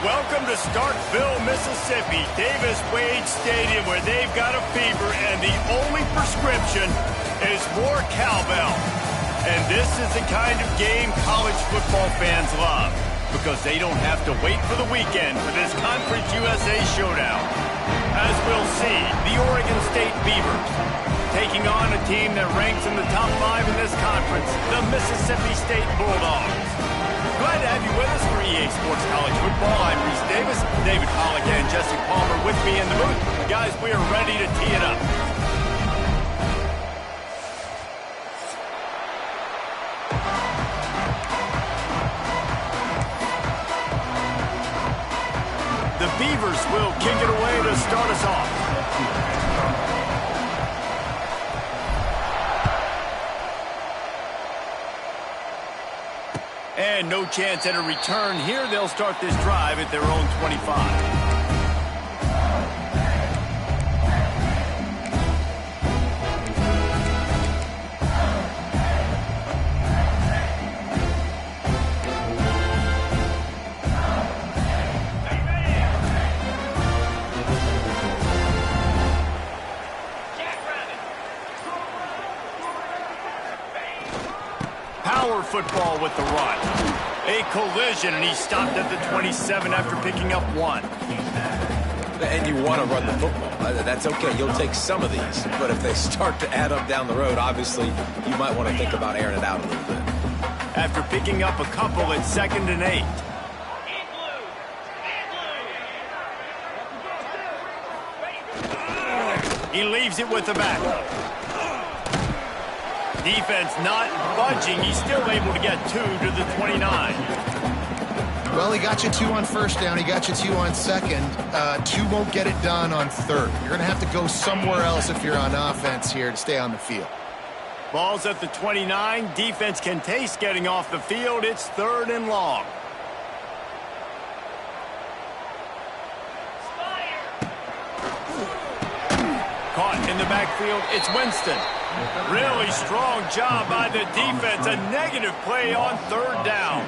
Welcome to Starkville, Mississippi, Davis-Wade Stadium, where they've got a fever, and the only prescription is more cowbell. And this is the kind of game college football fans love, because they don't have to wait for the weekend for this Conference USA showdown. As we'll see, the Oregon State Beavers taking on a team that ranks in the top 5 in this conference, the Mississippi State Bulldogs. Glad to have you with us for EA Sports College Football. I'm Reese Davis, David Pollack and Jesse Palmer with me in the booth. Guys, we are ready to tee it up. The Beavers will kick it away to start us off. And no chance at a return here. They'll start this drive at their own 25. Football with the run. A collision, and he stopped at the 27 after picking up 1. And you want to run the football. That's okay. You'll take some of these. But if they start to add up down the road, obviously, you might want to think about airing it out a little bit. After picking up a couple at 2nd and 8. He leaves it with the back. Defense not budging. He's still able to get 2 to the 29. Well, he got you 2 on first down. He got you 2 on second. 2 won't get it done on third. You're going to have to go somewhere else if you're on offense here to stay on the field. Ball's at the 29. Defense can taste getting off the field. It's 3rd and long. Caught in the backfield. It's Winston. Really strong job by the defense. A negative play on 3rd down.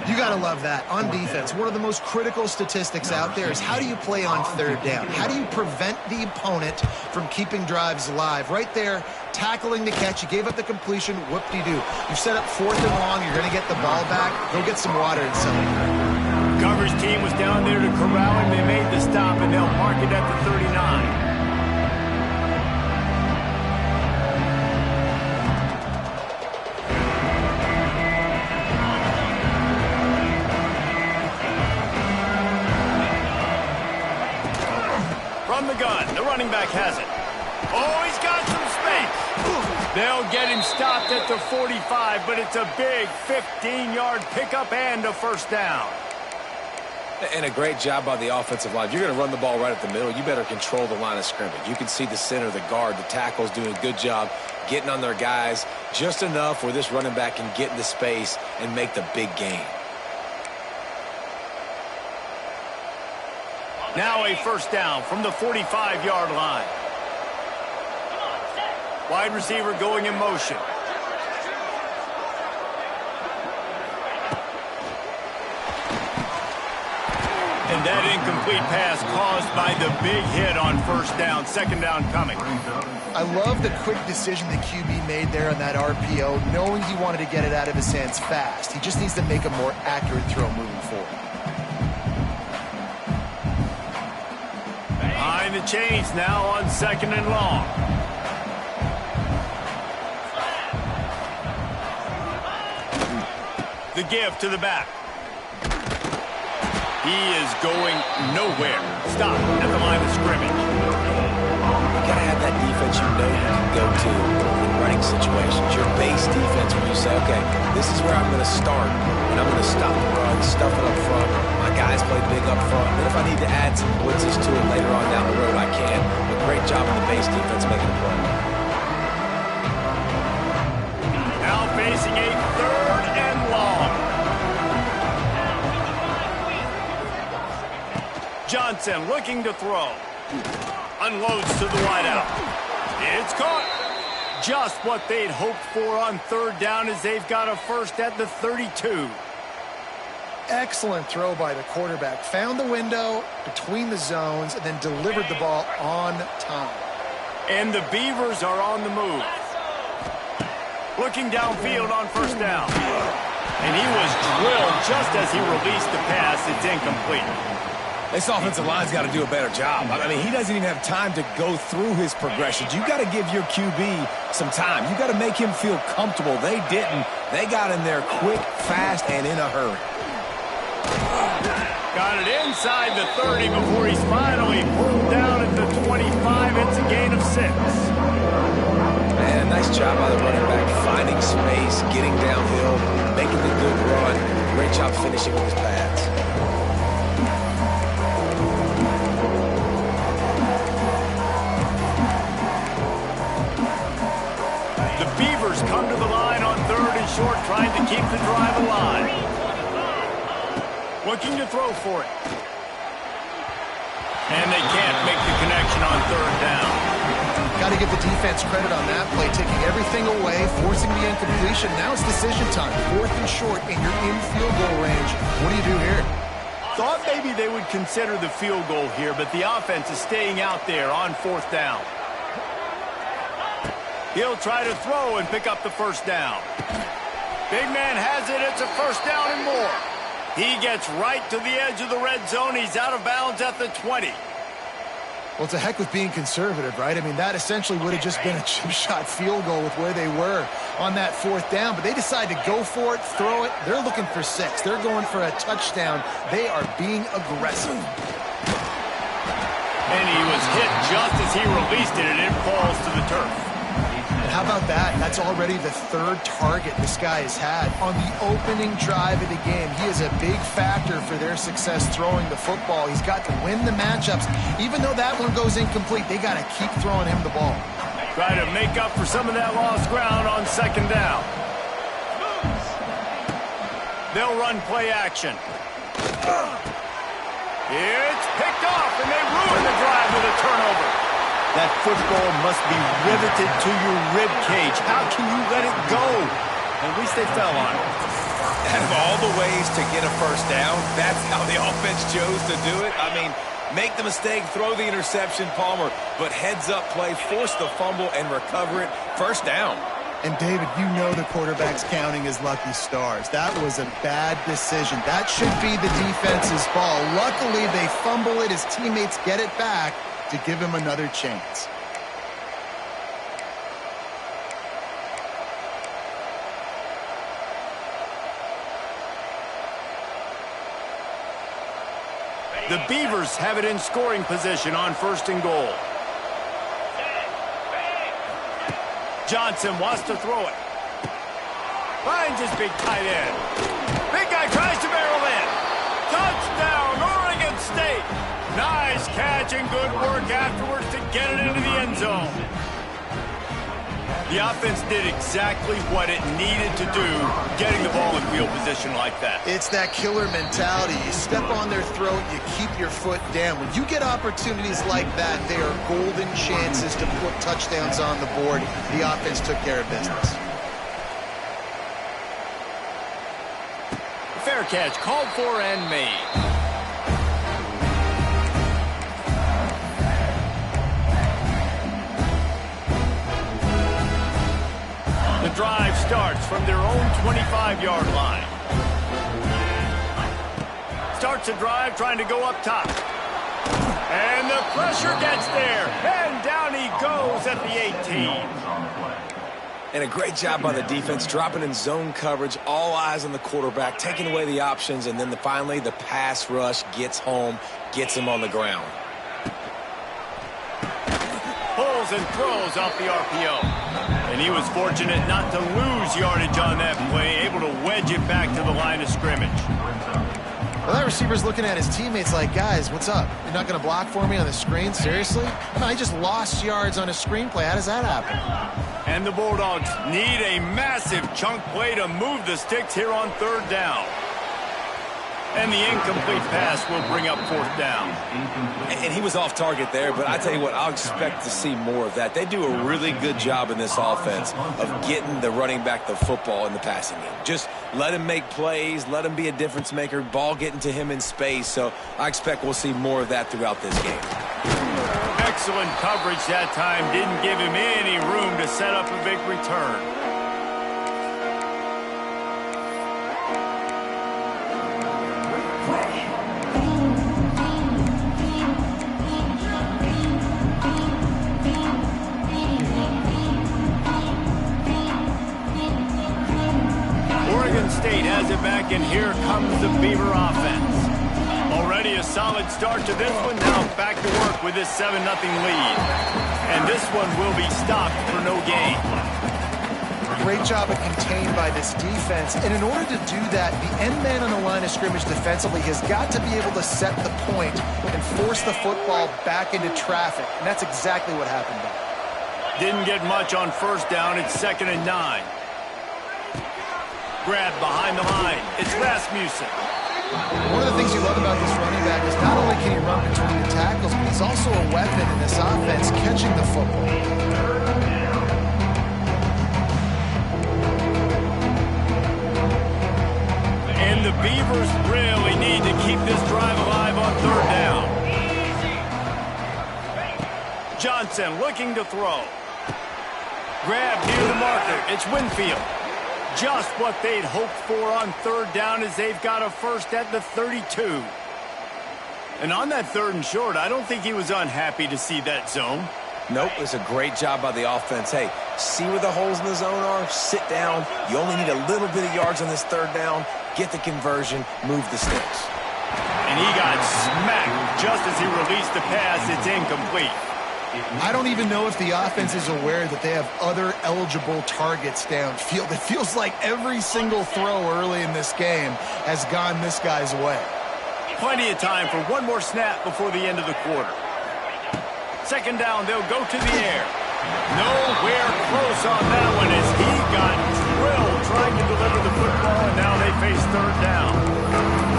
You got to love that. On defense, one of the most critical statistics out there is how do you play on 3rd down? How do you prevent the opponent from keeping drives alive? Right there, tackling the catch. You gave up the completion. Whoop-de-doo. You've set up 4th and long. You're going to get the ball back. Go get some water and celebrate. Coverage team was down there to corral him. They made the stop, and they'll mark it at the 39. From the gun, the running back has it. Oh, he's got some space. They'll get him stopped at the 45, but it's a big 15-yard pickup and a 1st down. And a great job by the offensive line. If you're going to run the ball right at the middle, you better control the line of scrimmage. You can see the center, the guard, the tackles doing a good job getting on their guys just enough where this running back can get into space and make the big gain. Now a 1st down from the 45-yard line. Wide receiver going in motion. And that incomplete pass caused by the big hit on 1st down. 2nd down coming. I love the quick decision the QB made there on that RPO, knowing he wanted to get it out of his hands fast. He just needs to make a more accurate throw moving forward. Behind the chains now on 2nd and long. The give to the back. He is going nowhere. Stop at the line of scrimmage. You got to have that defense you know you can go to in running situations. Your base defense where you say, okay, this is where I'm going to start, and I'm going to stop the run, stuff it up front. My guys play big up front. Then if I need to add some blitzes to it later on down the road, I can. But great job on the base defense making a play. Now facing a 3rd and long. Johnson looking to throw. Unloads to the wideout. It's caught. Just what they'd hoped for on 3rd down as they've got a 1st at the 32. excellent throw by the quarterback. Found the window between the zones and then delivered the ball on time. And the Beavers are on the move. Looking downfield on first down. And he was drilled just as he released the pass. It's incomplete. This offensive line's got to do a better job. I mean, he doesn't even have time to go through his progressions. You got to give your QB some time. You got to make him feel comfortable. They didn't. They got in there quick, fast, and in a hurry. Got it inside the 30 before he's finally pulled down at the 25. It's a gain of 6. Man, nice job by the running back, finding space, getting downhill, making the good run. Great job finishing with his pads. The Beavers come to the line on 3rd and short, trying to keep the drive alive. Looking to throw for it. And they can't make the connection on 3rd down. Got to give the defense credit on that play, taking everything away, forcing the incompletion. Now it's decision time. 4th and short, and you're in field goal range. What do you do here? Thought maybe they would consider the field goal here, but the offense is staying out there on 4th down. He'll try to throw and pick up the first down. Big man has it. It's a first down and more. He gets right to the edge of the red zone. He's out of bounds at the 20. Well, it's a heck with being conservative, right? I mean, that essentially would have just been a chip shot field goal with where they were on that 4th down. But they decide to go for it, throw it. They're looking for 6. They're going for a touchdown. They are being aggressive. And he was hit just as he released it, and it falls to the turf. And how about that? That's already the 3rd target this guy has had on the opening drive of the game. He is a big factor for their success throwing the football. He's got to win the matchups. Even though that one goes incomplete, they got to keep throwing him the ball. Try to make up for some of that lost ground on 2nd down. They'll run play action. It's picked off, and they ruin the drive with a turnover. That football must be riveted to your rib cage. How can you let it go? At least they fell on it. Out of all the ways to get a first down, that's how the offense chose to do it. I mean, make the mistake, throw the interception, Palmer, but heads-up play, force the fumble, and recover it. First down. And, David, you know the quarterback's counting his lucky stars. That was a bad decision. That should be the defense's ball. Luckily, they fumble it. His teammates get it back to give him another chance. The Beavers have it in scoring position on 1st and goal. Johnson wants to throw it. Finds his big tight end. Big guy tries to barrel in. Touchdown, Oregon State. Nice catch and good work afterwards to get it into the end zone. The offense did exactly what it needed to do, getting the ball in field position like that. It's that killer mentality. You step on their throat, you keep your foot down. When you get opportunities like that, they are golden chances to put touchdowns on the board. The offense took care of business. Fair catch, called for and made. The drive starts from their own 25-yard line. Starts a drive trying to go up top. And the pressure gets there. And down he goes at the 18. And a great job by the defense, dropping in zone coverage, all eyes on the quarterback, taking away the options, and then finally the pass rush gets home, gets him on the ground. Pulls and throws off the RPO. And he was fortunate not to lose yardage on that play, able to wedge it back to the line of scrimmage. Well, that receiver's looking at his teammates like, guys, what's up? You're not going to block for me on the screen? Seriously? I just lost yards on a screenplay. How does that happen? And the Bulldogs need a massive chunk play to move the sticks here on 3rd down. And the incomplete pass will bring up 4th down. And he was off target there, but I tell you what, I'll expect to see more of that. They do a really good job in this offense of getting the running back the football in the passing game. Just let him make plays, let him be a difference maker, ball getting to him in space. So I expect we'll see more of that throughout this game. Excellent coverage that time. Didn't give him any room to set up a big return. State has it back, and here comes the Beaver offense. Already a solid start to this one. Now back to work with this 7-0 lead. And this one will be stopped for no gain. Great job of contained by this defense. And in order to do that, the end man on the line of scrimmage defensively has got to be able to set the point and force the football back into traffic. And that's exactly what happened there. Didn't get much on 1st down. It's 2nd and 9. Grab behind the line. It's Rasmussen. One of the things you love about this running back is not only can he run between the tackles, but he's also a weapon in this offense catching the football. And the Beavers really need to keep this drive alive on 3rd down. Johnson looking to throw. Grab near the marker. It's Winfield. Just what they'd hoped for on 3rd down as they've got a 1st at the 32. And on that 3rd and short, I don't think he was unhappy to see that zone. Nope, it's a great job by the offense. Hey, see where the holes in the zone are? Sit down. You only need a little bit of yards on this 3rd down. Get the conversion. Move the sticks. And he got smacked just as he released the pass. It's incomplete. I don't even know if the offense is aware that they have other eligible targets downfield. It feels like every single throw early in this game has gone this guy's way. Plenty of time for one more snap before the end of the quarter. 2nd down, they'll go to the air. Nowhere close on that one as he got drilled trying to deliver the football, and now they face 3rd down.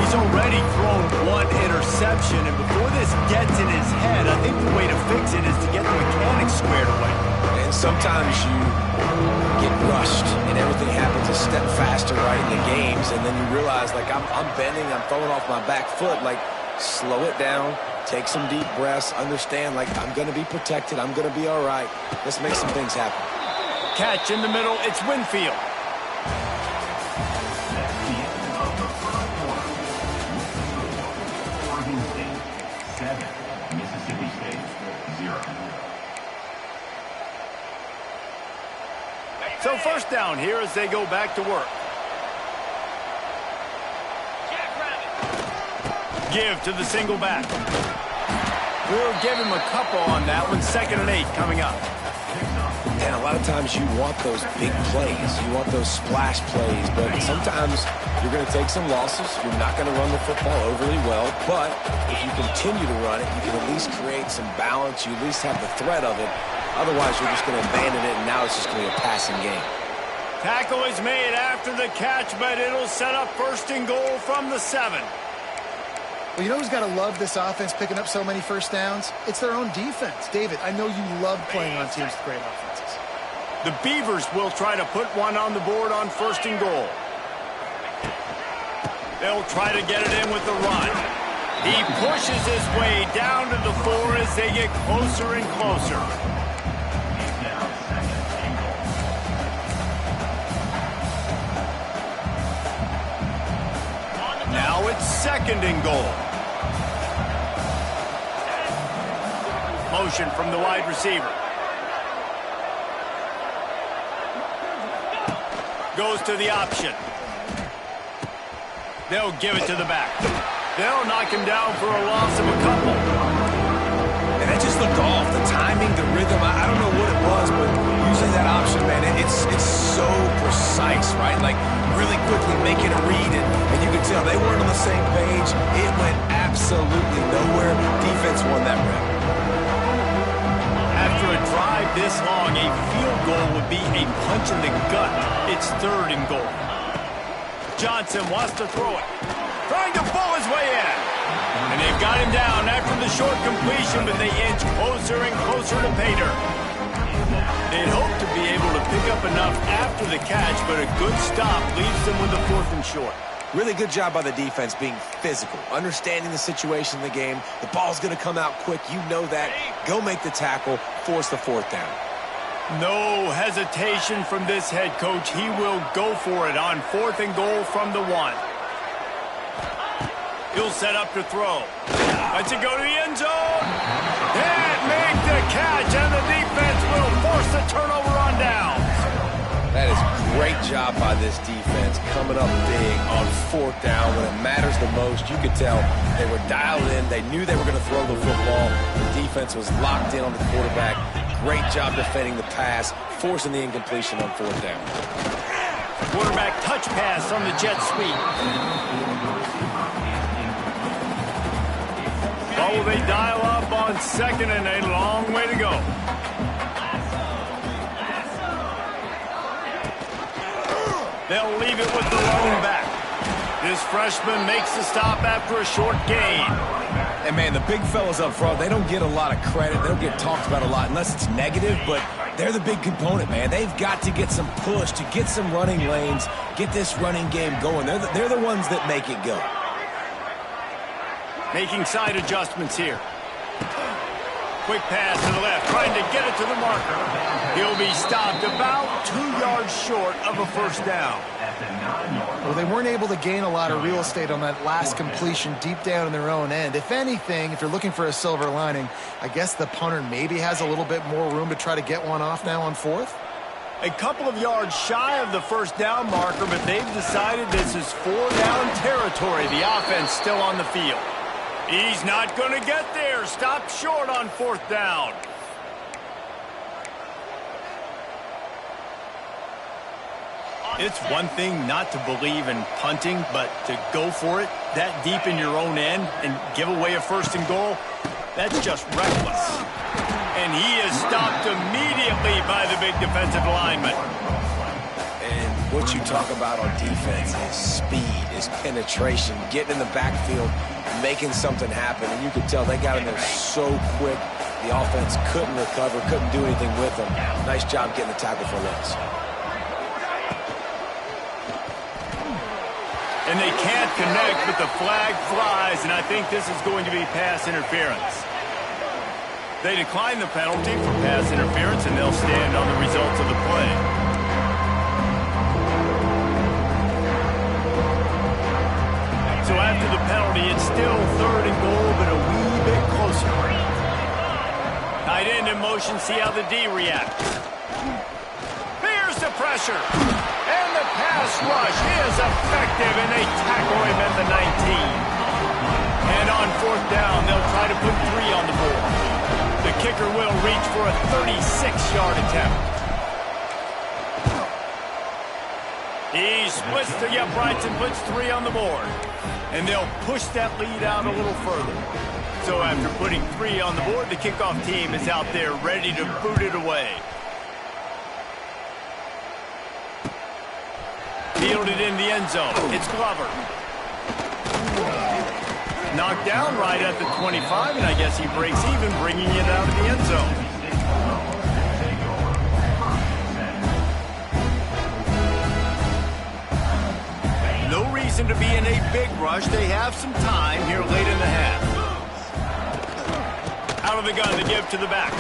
He's already thrown 1 interception, and before this gets in his head, I think the way to fix it is to get the mechanics squared away. And sometimes you get rushed, and everything happens a step faster right in the games, and then you realize, like, I'm bending, I'm throwing off my back foot. Like, slow it down, take some deep breaths, understand, like, I'm going to be protected, I'm going to be all right. Let's make some things happen. Catch in the middle, it's Winfield. So 1st down here as they go back to work. Give to the single back. We'll give him a couple on that one. 2nd and 8 coming up. And a lot of times you want those big plays. You want those splash plays. But sometimes you're going to take some losses. You're not going to run the football overly well. But if you continue to run it, you can at least create some balance. You at least have the threat of it. Otherwise, you're just going to abandon it, and now it's just going to be a passing game. Tackle is made after the catch, but it'll set up 1st and goal from the 7. Well, you know who's got to love this offense picking up so many 1st downs? It's their own defense. David, I know you love playing on teams with great offenses. The Beavers will try to put one on the board on 1st and goal. They'll try to get it in with the run. He pushes his way down to the 4 as they get closer and closer. Now it's 2nd and goal. Motion from the wide receiver. Goes to the option. They'll give it to the back. They'll knock him down for a loss of a couple. And that just looked off. The timing, the rhythm, I don't know what it was, but using that option, man, it's so precise, right? Like, really quickly making a read, and you can tell they weren't on the same page. It went absolutely nowhere. Defense won that rep. After a drive this long, a field goal would be a punch in the gut. It's 3rd and goal. Johnson wants to throw it. trying to pull his way in. And they've got him down after the short completion, but they inch closer and closer to pay dirt. They'd hoped to be able to pick up enough after the catch, but a good stop leaves them with a 4th and short. Really good job by the defense being physical, understanding the situation in the game. The ball's going to come out quick. You know that. Go make the tackle, force the 4th down. No hesitation from this head coach. He will go for it on 4th and goal from the 1. He'll set up to throw. Lets it go to the end zone. Can't make the catch, and the defense will force the turnover on downs. That is great job by this defense, coming up big on 4th down when it matters the most. You could tell they were dialed in. They knew they were going to throw the football. The defense was locked in on the quarterback. Great job defending the pass, forcing the incompletion on 4th down. Quarterback touch pass on the jet sweep. Oh, they dial up on 2nd and a long way to go. They'll leave it with the lone back. This freshman makes the stop after a short gain. And, man, the big fellas up front, they don't get a lot of credit. They don't get talked about a lot unless it's negative, but they're the big component, man. They've got to get some push, to get some running lanes, get this running game going. They're the ones that make it go. Making side adjustments here. Quick pass to the left, trying to get it to the marker. He'll be stopped about 2 yards short of a 1st down. Well, they weren't able to gain a lot of real estate on that last completion deep down in their own end. If anything, if you're looking for a silver lining, I guess the punter maybe has a little bit more room to try to get one off now on 4th. A couple of yards shy of the 1st down marker, but they've decided this is 4-down territory. The offense still on the field. He's not going to get there. Stopped short on 4th down. It's one thing not to believe in punting, but to go for it that deep in your own end and give away a 1st and goal, that's just reckless. And he is stopped immediately by the big defensive lineman. And what you talk about on defense is speed, is penetration, getting in the backfield, making something happen. And you could tell they got in there so quick, the offense couldn't recover, couldn't do anything with them. Nice job getting the tackle for loss. And they can't connect, but the flag flies, and I think this is going to be pass interference. They decline the penalty for pass interference, and they'll stand on the results of the play. So after the penalty, it's still 3rd and goal, but a wee bit closer. Tight end in motion, see how the D reacts. Here's the pressure. And the pass rush is effective, and they tackle him at the 19. And on 4th down, they'll try to put 3 on the board. The kicker will reach for a 36-yard attempt. He splits the uprights and puts 3 on the board. And they'll push that lead out a little further. So after putting 3 on the board, the kickoff team is out there ready to boot it away. Fielded in the end zone. It's Glover. Knocked down right at the 25, and I guess he breaks even, bringing it out of the end zone. No reason to be in a big rush. They have some time here late in the half. Out of the gun to give to the back.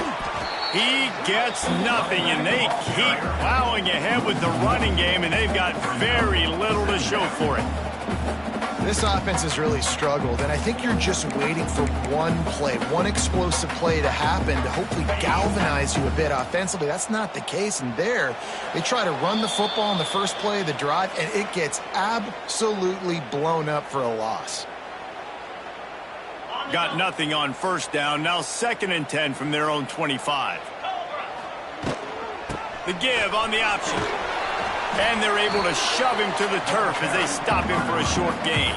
He gets nothing, and they keep plowing ahead with the running game, and they've got very little to show for it. This offense has really struggled, and I think you're just waiting for one play, one explosive play to happen to hopefully galvanize you a bit offensively. That's not the case, and there, they try to run the football in the first play of the drive, and it gets absolutely blown up for a loss. Got nothing on 1st down. Now 2nd and 10 from their own 25. The give on the option. And they're able to shove him to the turf as they stop him for a short gain.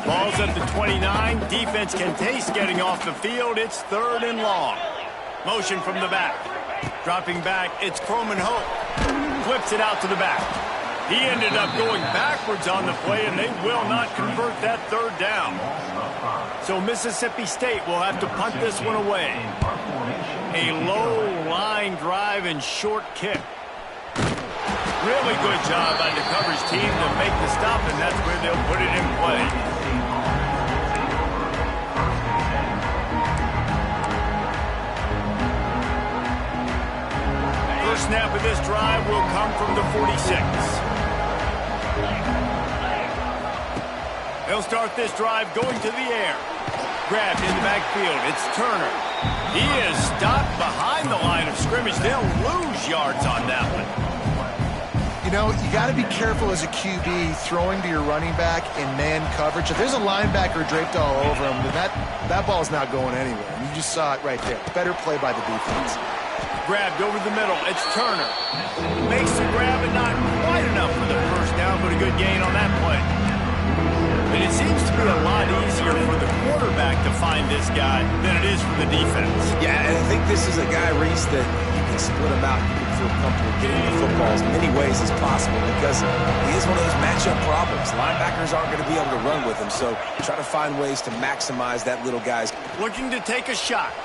Ball's at the 29. Defense can taste getting off the field. It's 3rd and long. Motion from the back. Dropping back, it's Croman Hope. Flips it out to the back. He ended up going backwards on the play, and they will not convert that 3rd down. So Mississippi State will have to punt this one away. A low line drive and short kick. Really good job by the coverage team to make the stop, and that's where they'll put it in play. First snap of this drive will come from the 46. They'll start this drive going to the air. Grabbed in the backfield. It's Turner. He is stopped behind the line of scrimmage. They'll lose yards on that one. You know, you got to be careful as a QB throwing to your running back in man coverage. If there's a linebacker draped all over him, then that ball's not going anywhere. And you just saw it right there. Better play by the defense. Grabbed over the middle. It's Turner. Makes the grab, and not quite enough for the first down, but a good gain on that play. And it seems to be a lot easier for the quarterback to find this guy than it is for the defense. Yeah, and I think this is a guy, Reese, that you can split him out. You can feel comfortable getting the football as many ways as possible because he is one of those matchup problems. Linebackers aren't going to be able to run with him, so try to find ways to maximize that little guy's. Looking to take a shot.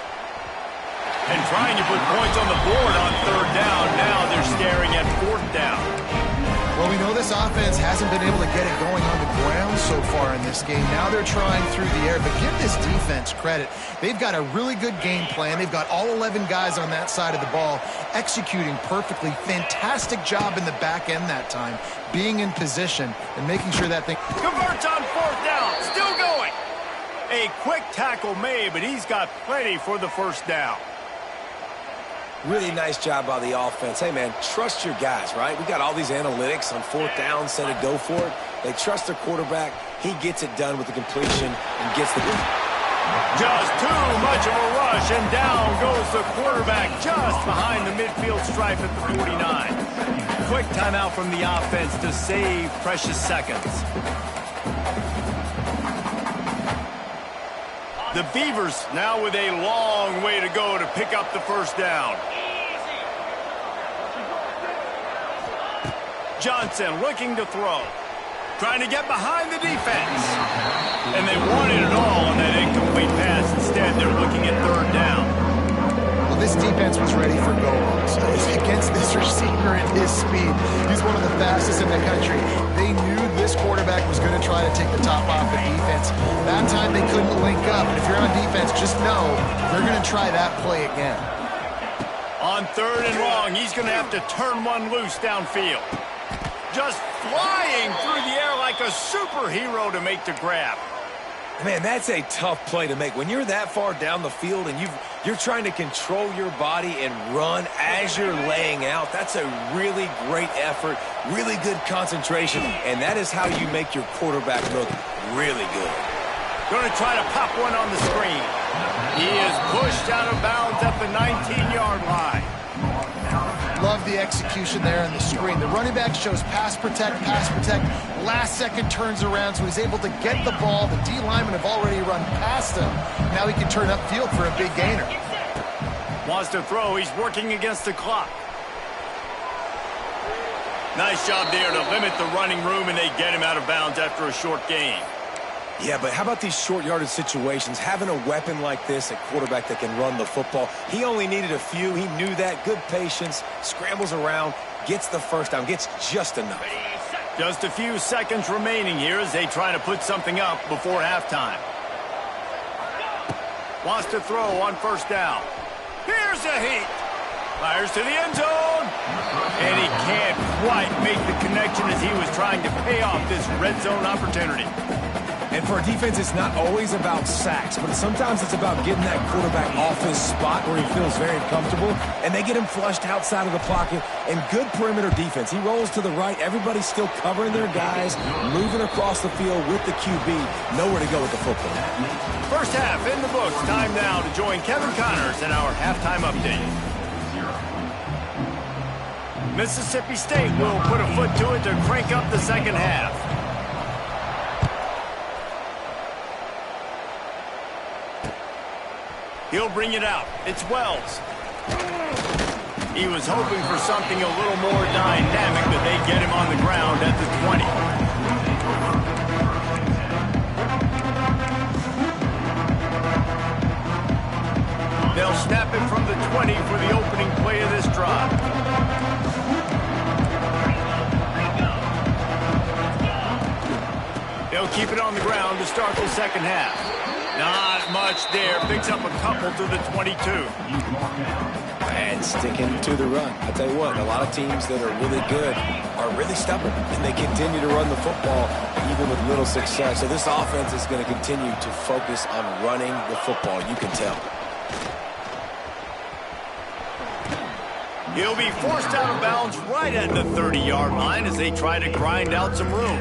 And trying to put points on the board on 3rd down. Now they're staring at 4th down. Well, we know this offense hasn't been able to get it going on the ground so far in this game. Now they're trying through the air, but give this defense credit. They've got a really good game plan. They've got all 11 guys on that side of the ball executing perfectly. Fantastic job in the back end that time, being in position and making sure that thing Converts on 4th down. Still going. A quick tackle made, but he's got plenty for the first down. Really nice job by the offense. Hey, man, trust your guys, right? We got all these analytics on 4th down, set it, go for it. They trust their quarterback. He gets it done with the completion and gets the... Just too much of a rush, and down goes the quarterback just behind the midfield stripe at the 49. Quick timeout from the offense to save precious seconds. The Beavers now with a long way to go to pick up the first down. Johnson looking to throw. Trying to get behind the defense. And they wanted it all on that incomplete pass. Instead, they're looking at 3rd down. Well, this defense was ready for go-ons. Against this receiver and his speed, he's one of the fastest in the country. They knew this quarterback was going to try to take the top off the defense. That time they couldn't link up. And if you're on defense, just know they're going to try that play again. On 3rd and long, he's going to have to turn one loose downfield. Just flying through the air like a superhero to make the grab. Man, that's a tough play to make. When you're that far down the field and you're trying to control your body and run as you're laying out, that's a really great effort, really good concentration, and that is how you make your quarterback look really good. Going to try to pop one on the screen. He is pushed out of bounds at the 19-yard line. Love the execution there on the screen. The running back shows pass protect. Last second turns around, so he's able to get the ball. The D linemen have already run past him. Now he can turn upfield for a big gainer. Wants to throw. He's working against the clock. Nice job there to limit the running room, and they get him out of bounds after a short gain. Yeah, but how about these short yardage situations? Having a weapon like this, a quarterback that can run the football, he only needed a few. He knew that. Good patience, scrambles around, gets the first down, gets just enough. Just a few seconds remaining here as they try to put something up before halftime. Wants to throw on 1st down. Here's a heat. Fires to the end zone. And he can't quite make the connection as he was trying to pay off this red zone opportunity. And for a defense, it's not always about sacks, but sometimes it's about getting that quarterback off his spot where he feels very comfortable, and they get him flushed outside of the pocket, and good perimeter defense. He rolls to the right. Everybody's still covering their guys, moving across the field with the QB. Nowhere to go with the football. First half in the books. Time now to join Kevin Connors in our halftime update. Mississippi State will put a foot to it to crank up the second half. He'll bring it out. It's Wells. He was hoping for something a little more dynamic, but they get him on the ground at the 20. They'll snap it from the 20 for the opening play of this drive. They'll keep it on the ground to start the second half. Not much there. Picks up a couple to the 22. And sticking to the run. I tell you what, a lot of teams that are really good are really stubborn, and they continue to run the football even with little success. So this offense is going to continue to focus on running the football. You can tell. He'll be forced out of bounds right at the 30-yard line as they try to grind out some room.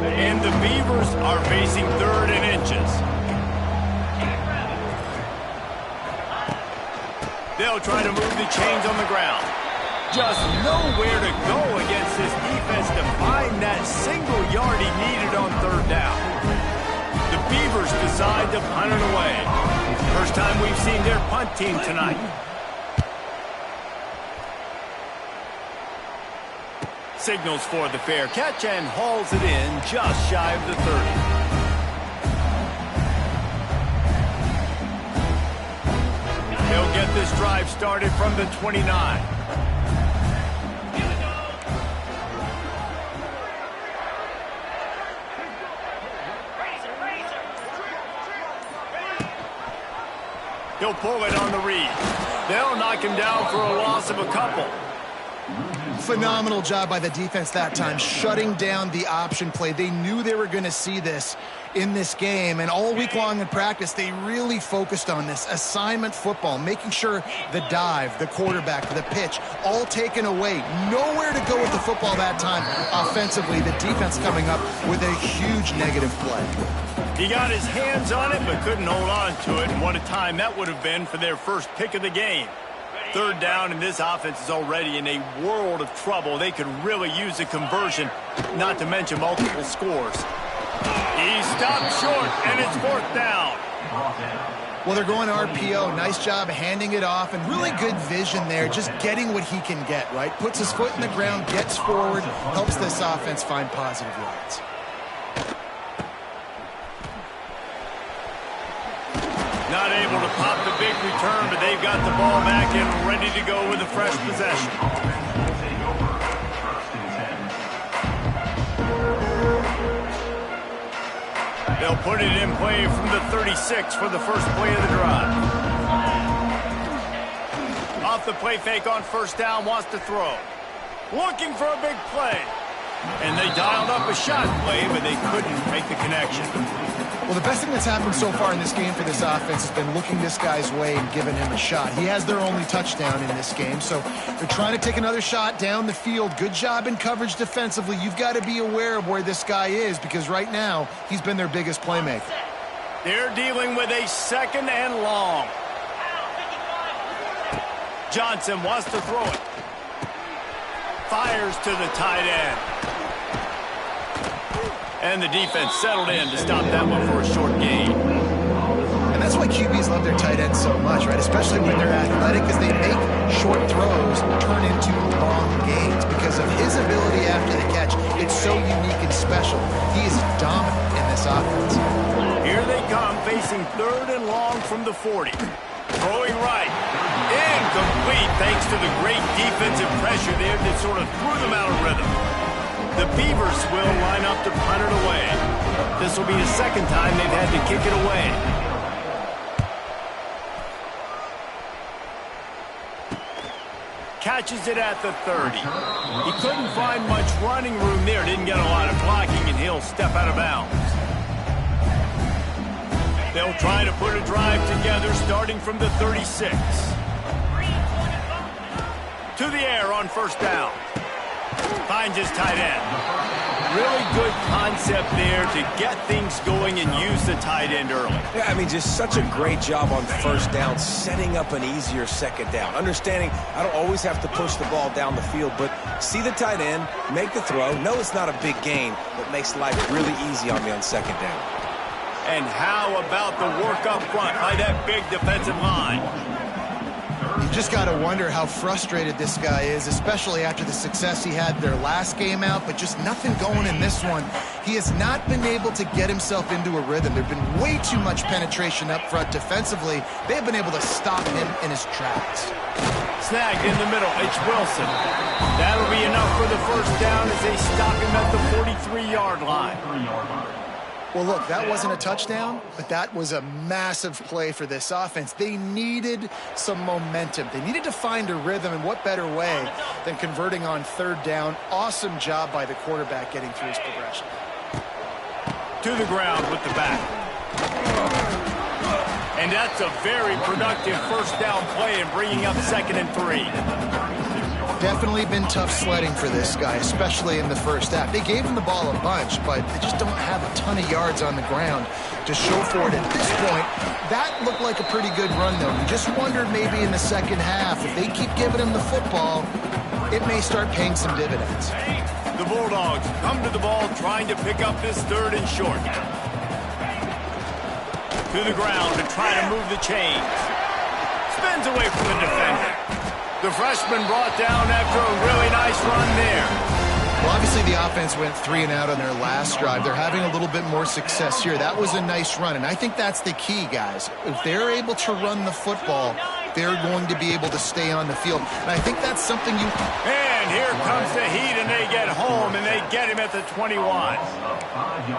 And the Beavers are facing 3rd and inches. They'll try to move the chains on the ground. Just nowhere to go against this defense to find that single yard he needed on 3rd down. The Beavers decide to punt it away. First time we've seen their punt team tonight. Signals for the fair catch and hauls it in just shy of the 30. They'll get this drive started from the 29. He'll pull it on the read. They'll knock him down for a loss of a couple. Phenomenal job by the defense that time, shutting down the option play. They knew they were going to see this in this game, and all week long in practice, they really focused on this assignment football, making sure the dive, the quarterback, the pitch, all taken away. Nowhere to go with the football that time offensively. The defense coming up with a huge negative play. He got his hands on it, but couldn't hold on to it, and what a time that would have been for their first pick of the game. 3rd down, and this offense is already in a world of trouble. They could really use a conversion, not to mention multiple scores. He stopped short, and it's 4th down. Well, they're going RPO. Nice job handing it off, and really good vision there, just getting what he can get, right? Puts his foot in the ground, gets forward, helps this offense find positive yards. Not able to pop the big return, but they've got the ball back and ready to go with a fresh possession. They'll put it in play from the 36 for the first play of the drive. Off the play fake on 1st down, wants to throw. Looking for a big play. And they dialed up a shot play, but they couldn't make the connection. Well, the best thing that's happened so far in this game for this offense has been looking this guy's way and giving him a shot. He has their only touchdown in this game, so they're trying to take another shot down the field. Good job in coverage defensively. You've got to be aware of where this guy is because right now he's been their biggest playmaker. They're dealing with a 2nd and long. Johnson wants to throw it. Fires to the tight end. And the defense settled in to stop that one for a short gain. And that's why QBs love their tight ends so much, right? Especially when they're athletic, because they make short throws turn into long gains. Because of his ability after the catch, it's so unique and special. He is dominant in this offense. Here they come, facing 3rd and long from the 40. Throwing right. Incomplete thanks to the great defensive pressure there that sort of threw them out of rhythm. The Beavers will line up to punt it away. This will be the 2nd time they've had to kick it away. Catches it at the 30. He couldn't find much running room there. Didn't get a lot of blocking, and he'll step out of bounds. They'll try to put a drive together starting from the 36. To the air on 1st down. Finds his tight end. Really good concept there to get things going and use the tight end early. Yeah, I mean, just such a great job on 1st down, setting up an easier 2nd down. Understanding I don't always have to push the ball down the field, but see the tight end, make the throw. No, it's not a big gain, but makes life really easy on me on 2nd down. And how about the work up front by that big defensive line? You just got to wonder how frustrated this guy is, especially after the success he had their last game out, but just nothing going in this one. He has not been able to get himself into a rhythm. There's been way too much penetration up front defensively. They've been able to stop him in his tracks. Snagged in the middle, it's Wilson. That'll be enough for the first down as they stop him at the 43-yard line. Well, look, that wasn't a touchdown, but that was a massive play for this offense. They needed some momentum. They needed to find a rhythm, and what better way than converting on third down. Awesome job by the quarterback getting through his progression. To the ground with the back. And that's a very productive first down play in bringing up 2nd and 3. Definitely been tough sledding for this guy, especially in the first half. They gave him the ball a bunch, but they just don't have a ton of yards on the ground to show for it at this point. That looked like a pretty good run, though. You just wondered maybe in the second half, if they keep giving him the football, it may start paying some dividends. The Bulldogs come to the ball trying to pick up this 3rd and short. To the ground to try to move the chains. Spins away from the defender. The freshman brought down after a really nice run there. Well, obviously the offense went 3 and out on their last drive. They're having a little bit more success here. That was a nice run, and I think that's the key, guys. If they're able to run the football, they're going to be able to stay on the field. And I think that's something you... And here comes the heat, and they get home, and they get him at the 21.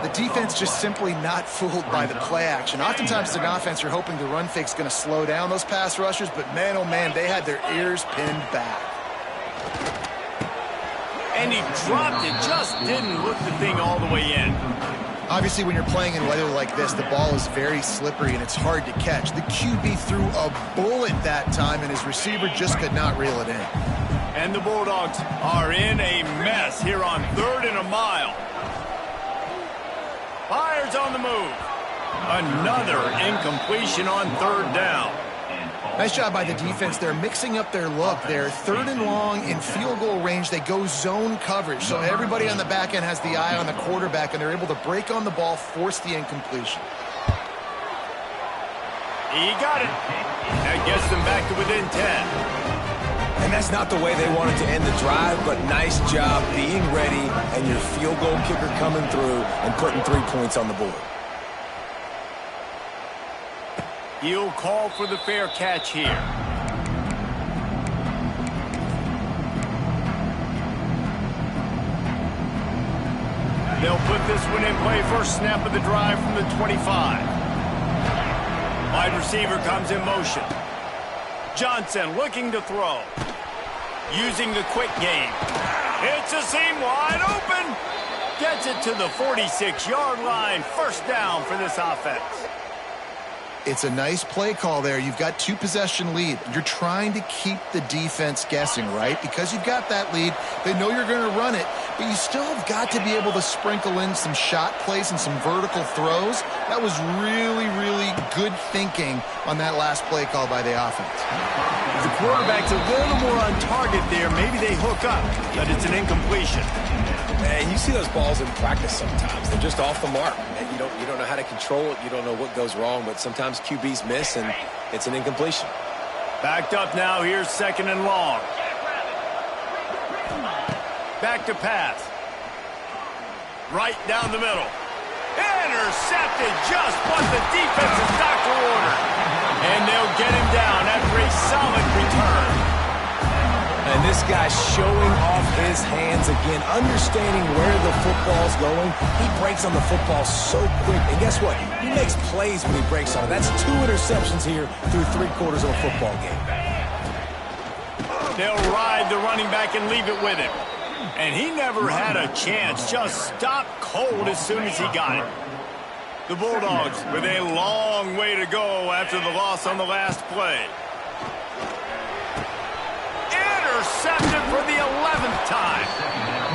The defense just simply not fooled by the play action. Oftentimes as an offense, you're hoping the run fake's going to slow down those pass rushers, but man, oh man, they had their ears pinned back. And he dropped it, just didn't look the thing all the way in. Obviously, when you're playing in weather like this, the ball is very slippery and it's hard to catch. The QB threw a bullet that time, and his receiver just could not reel it in. And the Bulldogs are in a mess here on 3rd and a mile. Fires on the move. Another incompletion on 3rd down. Nice job by the defense. They're mixing up their look. They're 3rd and long in field goal range. They go zone coverage. So everybody on the back end has the eye on the quarterback, and they're able to break on the ball, force the incompletion. He got it. That gets them back to within 10. And that's not the way they wanted to end the drive, but nice job being ready and your field goal kicker coming through and putting 3 points on the board. He'll call for the fair catch here. They'll put this one in play. First snap of the drive from the 25. Wide receiver comes in motion. Johnson looking to throw. Using the quick game. It's a seam wide open. Gets it to the 46-yard line. First down for this offense. It's a nice play call there. You've got 2-possession lead. You're trying to keep the defense guessing, right? Because you've got that lead. They know you're going to run it, but you still have got to be able to sprinkle in some shot plays and some vertical throws. That was really, really good thinking on that last play call by the offense. The quarterback's a little more on target there. Maybe they hook up, but it's an incompletion. And you see those balls in practice sometimes. They're just off the mark. And you don't know how to control it. You don't know what goes wrong, but sometimes QBs miss, and it's an incompletion. Backed up now. Here's 2nd and long. Back to pass. Right down the middle. Intercepted, just what the defensive doctor ordered. And they'll get him down after a solid return. And this guy's showing off his hands again, understanding where the football's going. He breaks on the football so quick. And guess what? He makes plays when he breaks on it. That's 2 interceptions here through 3/4 of a football game. They'll ride the running back and leave it with him. And he never had a chance. Just stopped cold as soon as he got it. The Bulldogs with a long way to go after the loss on the last play. Intercepted for the 11th time.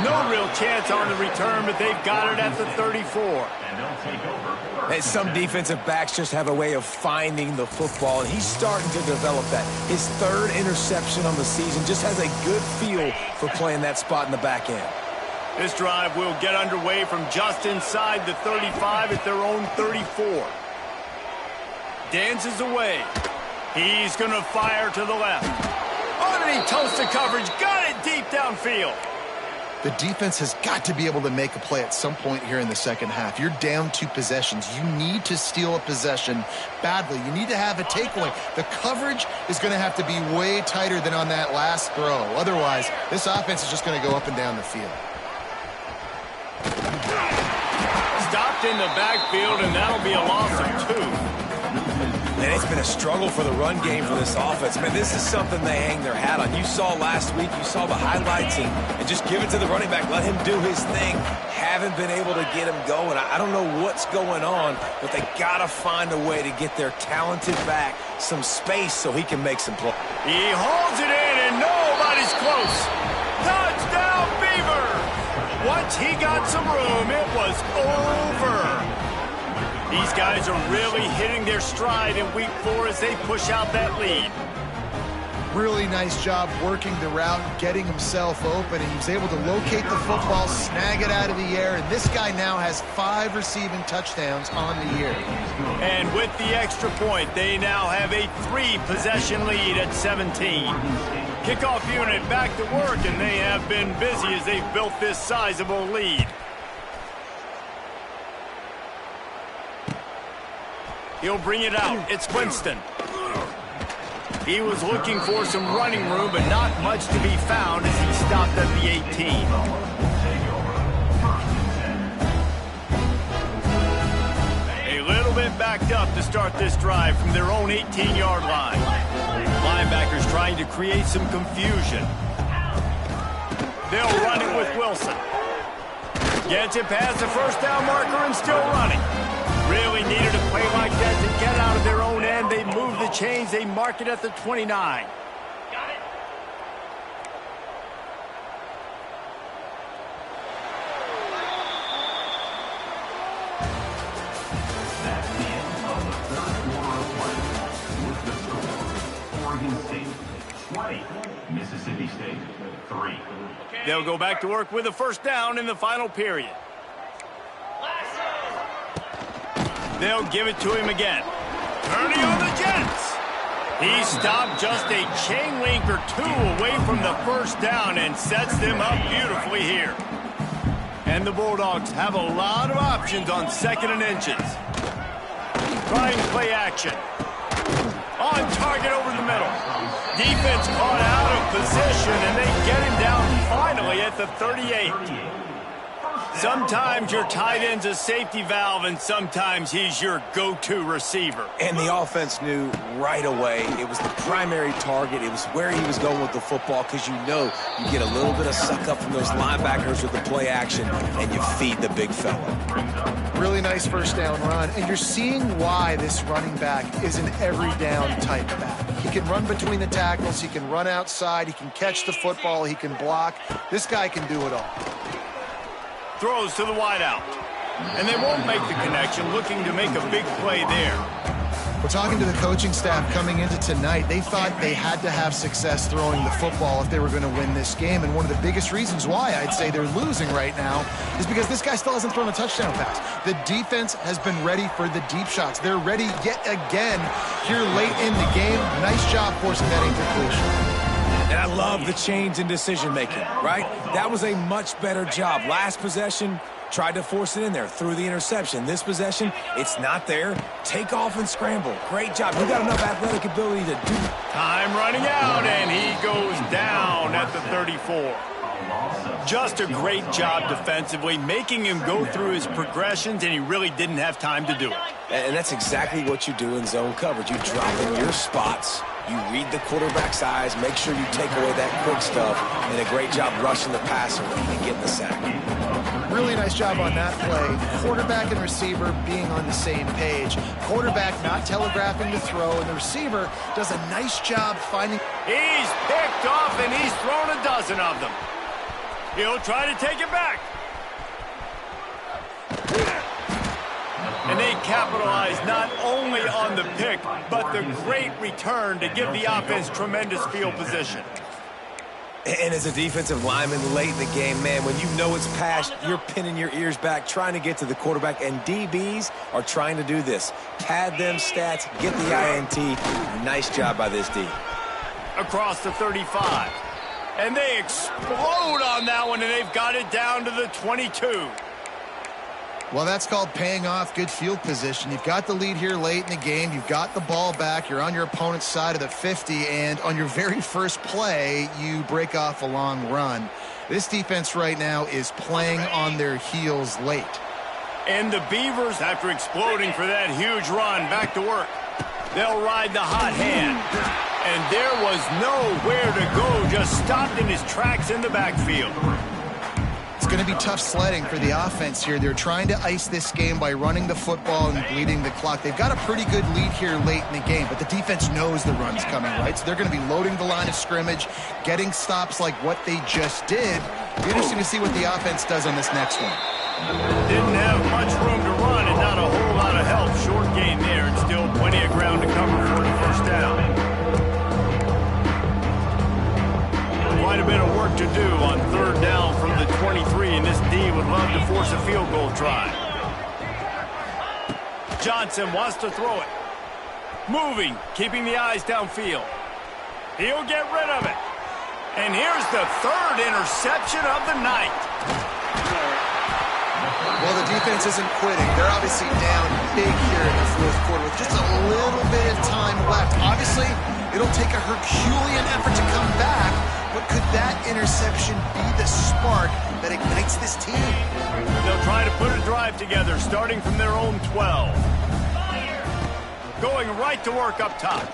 No real chance on the return, but they've got it at the 34. And some defensive backs just have a way of finding the football, and he's starting to develop that. His 3rd interception on the season, just has a good feel for playing that spot in the back end. This drive will get underway from just inside the 35 at their own 34. Dances away. He's going to fire to the left. Underneath toasted coverage. Got it deep downfield. The defense has got to be able to make a play at some point here in the second half. You're down 2 possessions. You need to steal a possession badly. You need to have a takeaway. The coverage is going to have to be way tighter than on that last throw. Otherwise, this offense is just going to go up and down the field. Stopped in the backfield, and that'll be a loss of 2. And it's been a struggle for the run game for this offense. Man, this is something they hang their hat on. You saw last week, you saw the highlights, and just give it to the running back. Let him do his thing. Haven't been able to get him going. I don't know what's going on, but they got to find a way to get their talented back some space so he can make some plays. He holds it in, and nobody's close. Touchdown, Beaver! Once he got some room, it was over. These guys are really hitting their stride in week 4 as they push out that lead. Really nice job working the route, getting himself open, and he was able to locate the football, snag it out of the air, and this guy now has 5 receiving touchdowns on the year. And with the extra point, they now have a 3-possession lead at 17. Kickoff unit back to work, and they have been busy as they've built this sizable lead. He'll bring it out. It's Winston. He was looking for some running room, but not much to be found as he stopped at the 18. A little bit backed up to start this drive from their own 18-yard line. Linebackers trying to create some confusion. They'll run it with Wilson. Gets it past the first down marker and still running. Really needed a play like that to get out of their own end. They move the chains. They mark it at the 29. Got it. That's the end of the third quarter of play. With the score, Oregon State 20, Mississippi State 3. They'll go back to work with a first down in the final period. They'll give it to him again. Turning on the Jets. He stopped just a chain link or 2 away from the first down and sets them up beautifully here. And the Bulldogs have a lot of options on 2nd and inches. Trying play action. On target over the middle. Defense caught out of position, and they get him down finally at the 38. Sometimes your tight end's a safety valve, and sometimes he's your go-to receiver. And the offense knew right away it was the primary target. It was where he was going with the football, because you know you get a little bit of suck up from those linebackers with the play action, and you feed the big fella. Really nice first down run, and you're seeing why this running back is an every down type back. He can run between the tackles, he can run outside, he can catch the football, he can block. This guy can do it all. Throws to the wideout. And they won't make the connection, looking to make a big play there. We're talking to the coaching staff coming into tonight. They thought they had to have success throwing the football if they were going to win this game. And one of the biggest reasons why I'd say they're losing right now is because this guy still hasn't thrown a touchdown pass. The defense has been ready for the deep shots. They're ready yet again here late in the game. Nice job forcing that incompletion. And I love the change in decision-making, right? That was a much better job. Last possession, tried to force it in there, threw the interception. This possession, it's not there. Take off and scramble. Great job. You got enough athletic ability to do it. Time running out, and he goes down at the 34. Just a great job defensively, making him go through his progressions, and he really didn't have time to do it. And that's exactly what you do in zone coverage. You drop in your spots. You read the quarterback's eyes, make sure you take away that quick stuff, and a great job rushing the passer and getting the sack. Really nice job on that play. Quarterback and receiver being on the same page. Quarterback not telegraphing the throw, and the receiver does a nice job finding... He's picked off, and he's thrown a dozen of them. He'll try to take it back. And they capitalize not only on the pick, but the great return to give the offense tremendous field position. And as a defensive lineman late in the game, man, when you know it's past, you're pinning your ears back, trying to get to the quarterback, and DBs are trying to do this. Pad them stats, get the INT. Nice job by this D. Across the 35. And they explode on that one, and they've got it down to the 22. Well, that's called paying off good field position. You've got the lead here late in the game. You've got the ball back. You're on your opponent's side of the 50, and on your very first play, you break off a long run. This defense right now is playing on their heels late. And the Beavers, after exploding for that huge run, back to work. They'll ride the hot hand. And there was nowhere to go, just stopped in his tracks in the backfield. It's going to be tough sledding for the offense here. They're trying to ice this game by running the football and bleeding the clock. They've got a pretty good lead here late in the game, but the defense knows the run's coming, right? So they're going to be loading the line of scrimmage, getting stops like what they just did. It'll be interesting to see what the offense does on this next one. Didn't have much room to run and not a whole lot of help. Short gain there and still plenty of ground to cover for the first down. Quite a bit of work to do on third down from the 23, and this D would love to force a field goal try. Johnson wants to throw it. Moving, keeping the eyes downfield. He'll get rid of it. And here's the third interception of the night. Well, the defense isn't quitting. They're obviously down big here in the fourth quarter with just a little bit of time left. Obviously, it'll take a Herculean effort to come back, but could that interception be the spark that ignites this team? They'll try to put a drive together, starting from their own 12. Going right to work up top.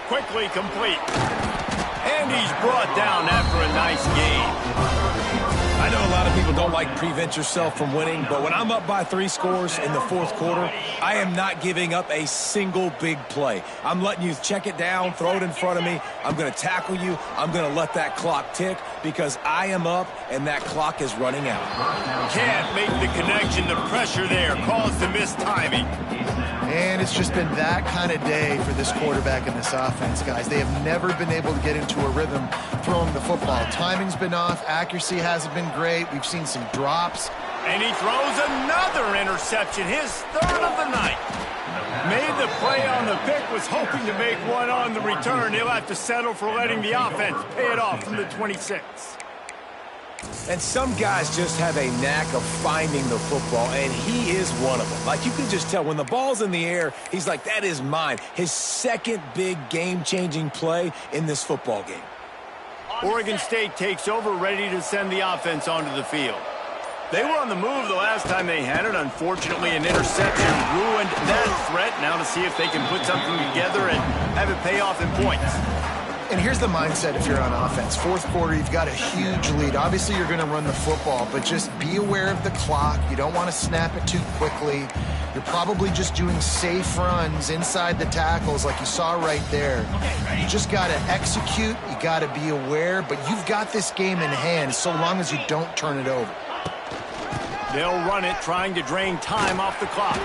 Quickly complete. And he's brought down after a nice game. I know a lot of people don't like prevent yourself from winning, but when I'm up by 3 scores in the fourth quarter, I am not giving up a single big play. I'm letting you check it down, throw it in front of me. I'm going to tackle you. I'm going to let that clock tick because I am up and that clock is running out. Can't make the connection. The pressure there caused the mistiming. And it's just been that kind of day for this quarterback and this offense, guys. They have never been able to get into a rhythm throwing the football. Timing's been off. Accuracy hasn't been great. We've seen some drops. And he throws another interception, his third of the night. Made the play on the pick, was hoping to make one on the return. He'll have to settle for letting the offense pay it off from the 26. And some guys just have a knack of finding the football, and he is one of them. Like, you can just tell when the ball's in the air, he's like, that is mine. His second big game-changing play in this football game. Oregon State takes over, ready to send the offense onto the field. They were on the move the last time they had it. Unfortunately, an interception ruined that threat. Now to see if they can put something together and have it pay off in points. And here's the mindset if you're on offense. Fourth quarter, you've got a huge lead. Obviously, you're going to run the football, but just be aware of the clock. You don't want to snap it too quickly. You're probably just doing safe runs inside the tackles like you saw right there. You just got to execute. You got to be aware, but you've got this game in hand so long as you don't turn it over. They'll run it, trying to drain time off the clock.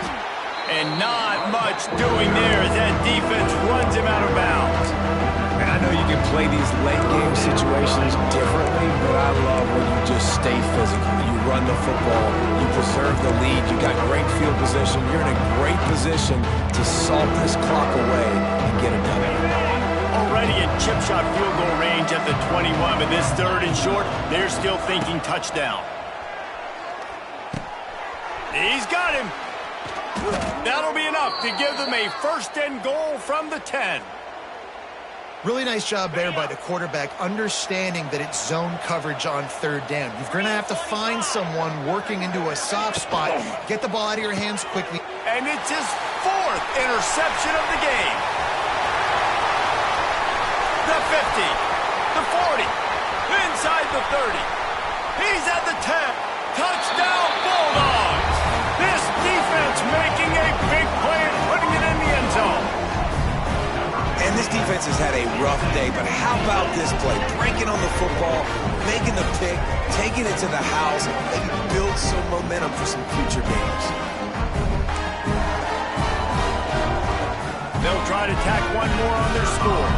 And not much doing there as that defense runs him out of bounds. And I know you can play these late-game situations differently, but I love when you just stay physical. You run the football, you preserve the lead, you got great field position, you're in a great position to salt this clock away and get it done. Already in chip shot field goal range at the 21, but this third and short, they're still thinking touchdown. He's got him. That'll be enough to give them a first and goal from the 10. Really nice job there by the quarterback, understanding that it's zone coverage on third down. You're going to have to find someone working into a soft spot. Get the ball out of your hands quickly. And it's his fourth interception of the game. The 50, the 40, inside the 30. He's at the 10. Touchdown, Bulldogs. This defense making a big play and putting it in the end zone. And this defense has had a rough day, but how about this play? Breaking on the football, making the pick, taking it to the house, maybe build some momentum for some future games. They'll try to tack one more on their score.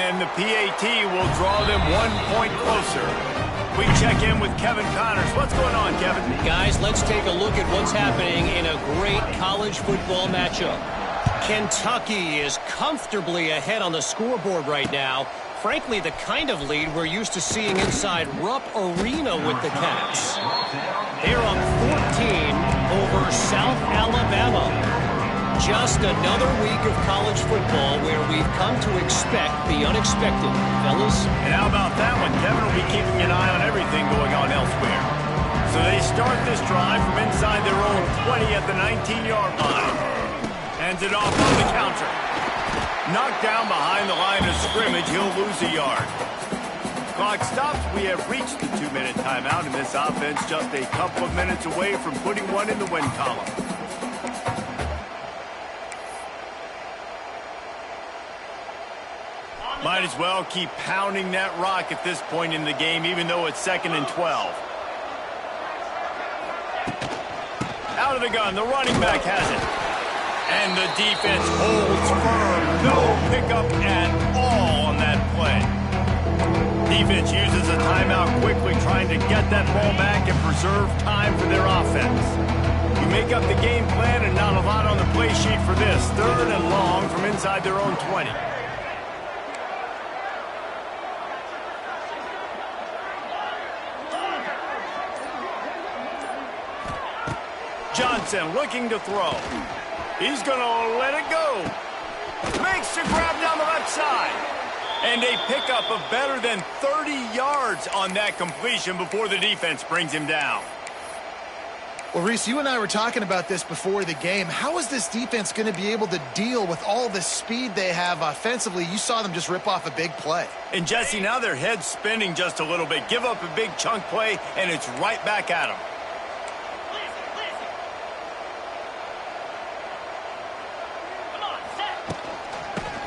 and the PAT will draw them 1 point closer. We check in with Kevin Connors. What's going on, Kevin? Guys, let's take a look at what's happening in a great college football matchup. Kentucky is comfortably ahead on the scoreboard right now. Frankly, the kind of lead we're used to seeing inside Rupp Arena with the Cats. They're up 14 over South Alabama. Just another week of college football where we've come to expect the unexpected, fellas. And how about that one? Kevin will be keeping an eye on everything going on elsewhere. So they start this drive from inside their own 20 at the 19-yard line. Hands it off on the counter. Knocked down behind the line of scrimmage, he'll lose a yard. Clock stops. We have reached the 2-minute timeout, and this offense just a couple of minutes away from putting one in the win column. Might as well keep pounding that rock at this point in the game, even though it's 2nd and 12. Out of the gun, the running back has it. And the defense holds firm. No pickup at all on that play. Defense uses a timeout quickly, trying to get that ball back and preserve time for their offense. We make up the game plan and not a lot on the play sheet for this. 3rd and long from inside their own 20. Johnson looking to throw. He's going to let it go. Makes the grab down the left side. And a pickup of better than 30 yards on that completion before the defense brings him down. Well, Reese, you and I were talking about this before the game. How is this defense going to be able to deal with all the speed they have offensively? You saw them just rip off a big play. And, Jesse, now their head's spinning just a little bit. Give up a big chunk play, and it's right back at them.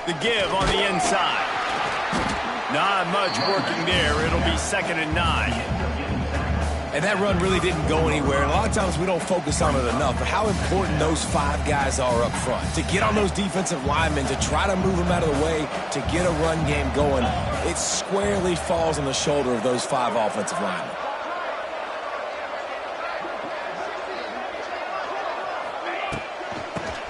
The give on the inside. Not much working there. It'll be 2nd and 9. And that run really didn't go anywhere. And a lot of times we don't focus on it enough, but how important those 5 guys are up front. To get on those defensive linemen, to try to move them out of the way, to get a run game going, it squarely falls on the shoulder of those 5 offensive linemen.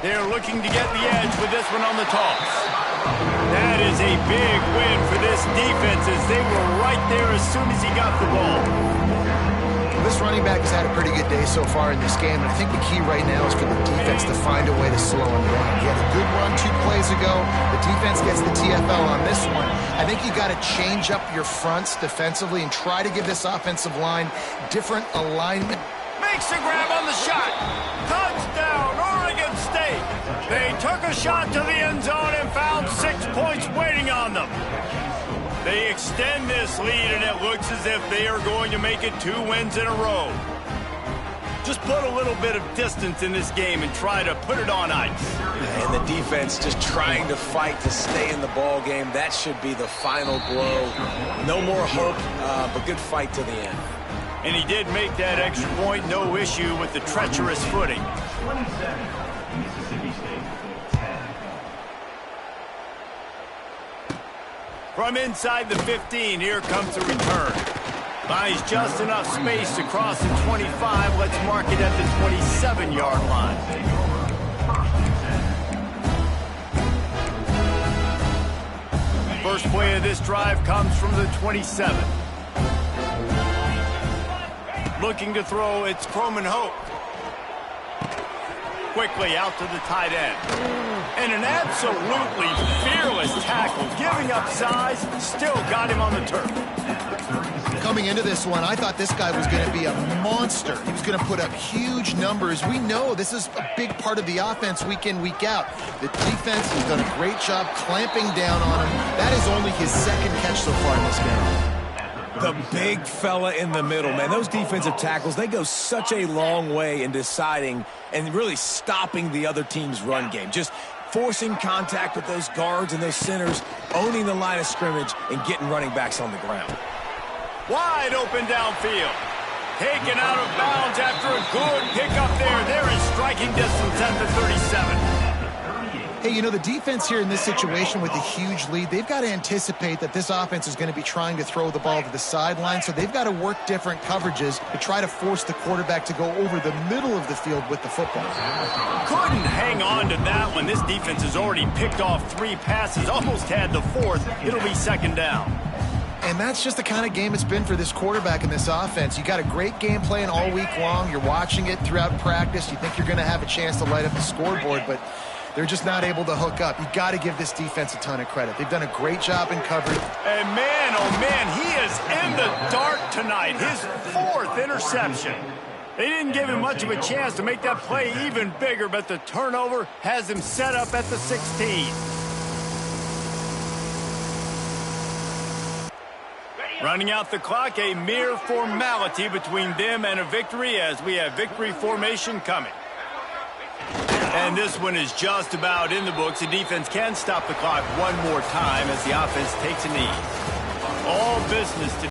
They're looking to get the edge with this one on the toss. That is a big win for this defense as they were right there as soon as he got the ball. This running back has had a pretty good day so far in this game, and I think the key right now is for the defense to find a way to slow him down. He had a good run 2 plays ago. The defense gets the TFL on this one. I think you got to change up your fronts defensively and try to give this offensive line different alignment. Makes the grab on the shot. Touchdown, Oregon State. They took a shot to the end zone and found 6 points waiting on them. They extend this lead, and it looks as if they are going to make it 2 wins in a row. Just put a little bit of distance in this game and try to put it on ice. And the defense just trying to fight to stay in the ball game. That should be the final blow. No more hope, but good fight to the end. And he did make that extra point, no issue with the treacherous footing. 27, Mississippi State, 10. From inside the 15, here comes the return. Buys just enough space to cross the 25. Let's mark it at the 27-yard line. First play of this drive comes from the 27. Looking to throw, it's Croman Hope. Quickly out to the tight end. And an absolutely fearless tackle, giving up size, still got him on the turf. Coming into this one, I thought this guy was going to be a monster. He was going to put up huge numbers. We know this is a big part of the offense week in, week out. The defense has done a great job clamping down on him. That is only his 2nd catch so far in this game. The big fella in the middle, man. Those defensive tackles, they go such a long way in deciding and really stopping the other team's run game. Just forcing contact with those guards and those centers, owning the line of scrimmage, and getting running backs on the ground. Wide open downfield. Taken out of bounds after a good pickup there. They're in striking distance at the 37. Hey, you know, the defense here in this situation with a huge lead, they've got to anticipate that this offense is going to be trying to throw the ball to the sideline, so they've got to work different coverages to try to force the quarterback to go over the middle of the field with the football. Couldn't hang on to that one. This defense has already picked off 3 passes, almost had the 4th. It'll be second down. And that's just the kind of game it's been for this quarterback in this offense. You got a great game plan all week long. You're watching it throughout practice. You think you're going to have a chance to light up the scoreboard, but they're just not able to hook up. You got to give this defense a ton of credit. They've done a great job in coverage. And man, oh man, he is in the dark tonight. His 4th interception. They didn't give him much of a chance to make that play even bigger, but the turnover has him set up at the 16. Running out the clock, a mere formality between them and a victory as we have victory formation coming. And this one is just about in the books. The defense can stop the clock one more time as the offense takes a knee. All business to